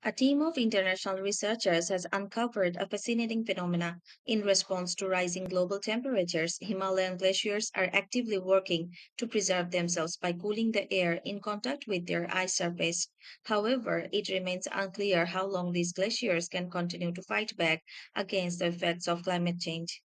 A team of international researchers has uncovered a fascinating phenomena. In response to rising global temperatures, Himalayan glaciers are actively working to preserve themselves by cooling the air in contact with their ice surface. However, it remains unclear how long these glaciers can continue to fight back against the effects of climate change.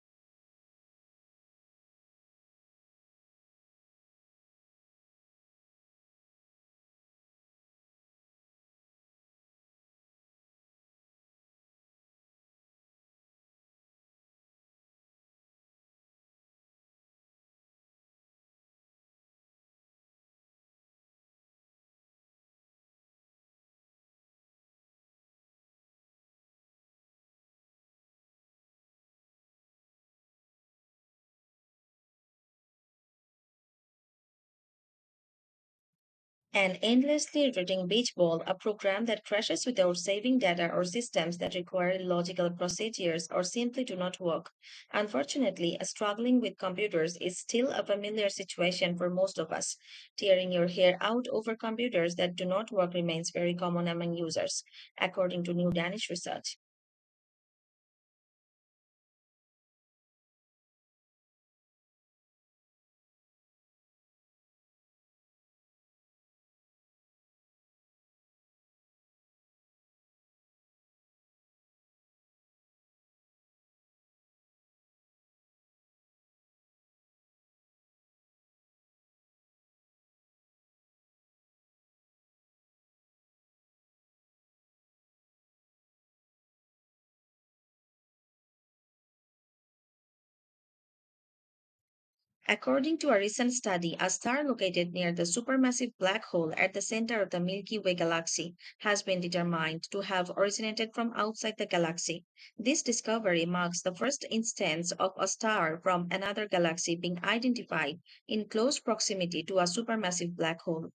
An endlessly reading beach ball, a program that crashes without saving data or systems that require logical procedures or simply do not work. Unfortunately, struggling with computers is still a familiar situation for most of us. Tearing your hair out over computers that do not work remains very common among users, according to new Danish research. According to a recent study, a star located near the supermassive black hole at the center of the Milky Way galaxy has been determined to have originated from outside the galaxy. This discovery marks the first instance of a star from another galaxy being identified in close proximity to a supermassive black hole.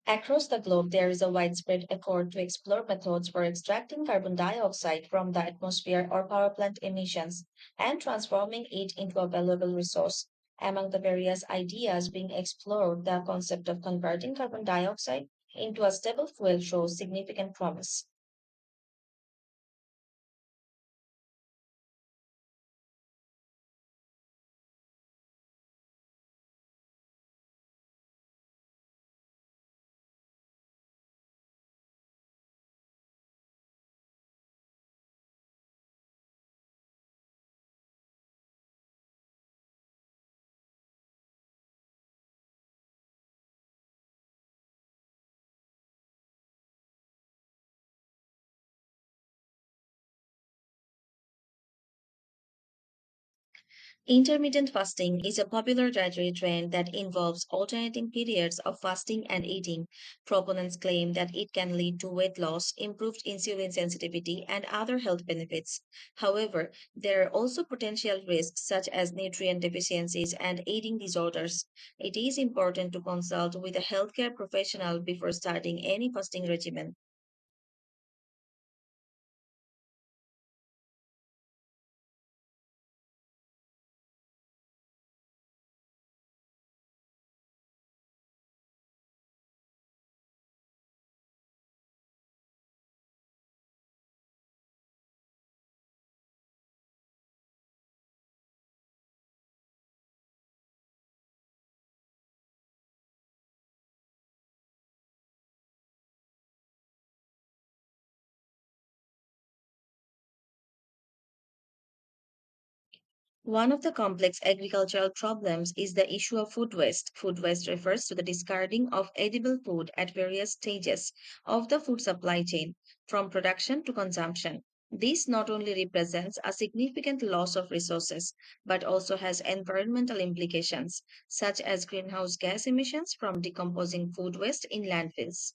Across the globe, there is a widespread effort to explore methods for extracting carbon dioxide from the atmosphere or power plant emissions and transforming it into a valuable resource. Among the various ideas being explored, the concept of converting carbon dioxide into a stable fuel shows significant promise. Intermittent fasting is a popular dietary trend that involves alternating periods of fasting and eating. Proponents claim that it can lead to weight loss, improved insulin sensitivity, and other health benefits. However, there are also potential risks such as nutrient deficiencies and eating disorders. It is important to consult with a healthcare professional before starting any fasting regimen. One of the complex agricultural problems is the issue of food waste. Food waste refers to the discarding of edible food at various stages of the food supply chain, from production to consumption. This not only represents a significant loss of resources, but also has environmental implications, such as greenhouse gas emissions from decomposing food waste in landfills.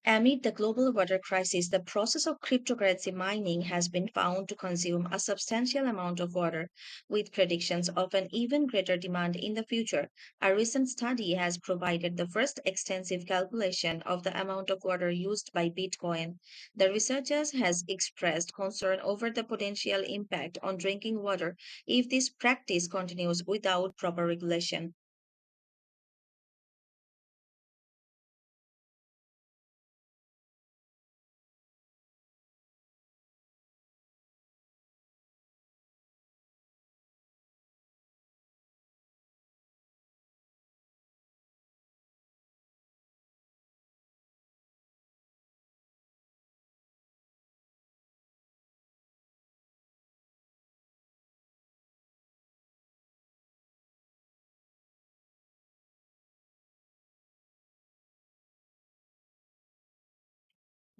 Amid the global water crisis, the process of cryptocurrency mining has been found to consume a substantial amount of water, with predictions of an even greater demand in the future. A recent study has provided the first extensive calculation of the amount of water used by Bitcoin. The researchers has expressed concern over the potential impact on drinking water if this practice continues without proper regulation.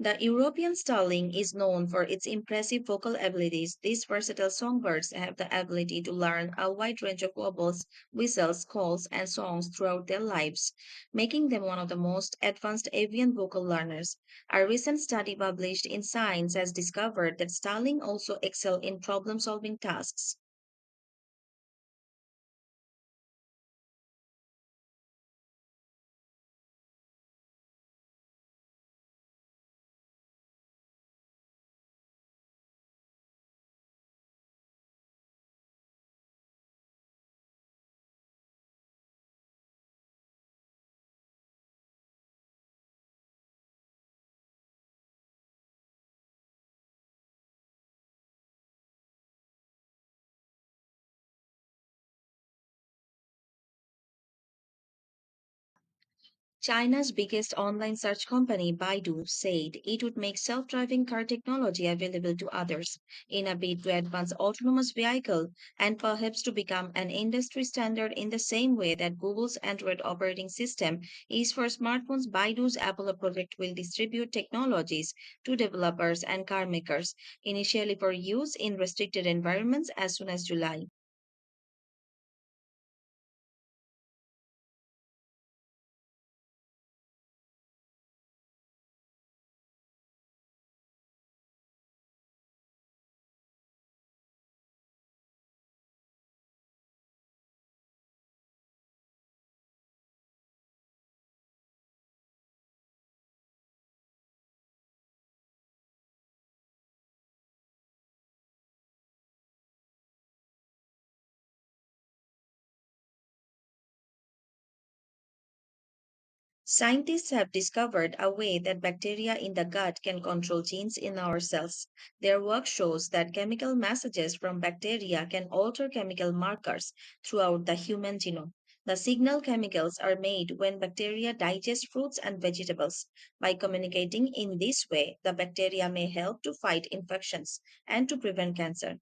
The European starling is known for its impressive vocal abilities. These versatile songbirds have the ability to learn a wide range of warbles, whistles, calls, and songs throughout their lives, making them one of the most advanced avian vocal learners. A recent study published in Science has discovered that starling also excel in problem-solving tasks. China's biggest online search company, Baidu, said it would make self-driving car technology available to others in a bid to advance autonomous vehicle and perhaps to become an industry standard in the same way that Google's Android operating system is for smartphones. Baidu's Apollo project will distribute technologies to developers and car makers, initially for use in restricted environments as soon as July. Scientists have discovered a way that bacteria in the gut can control genes in our cells. Their work shows that chemical messages from bacteria can alter chemical markers throughout the human genome. The signal chemicals are made when bacteria digest fruits and vegetables. By communicating in this way, the bacteria may help to fight infections and to prevent cancer.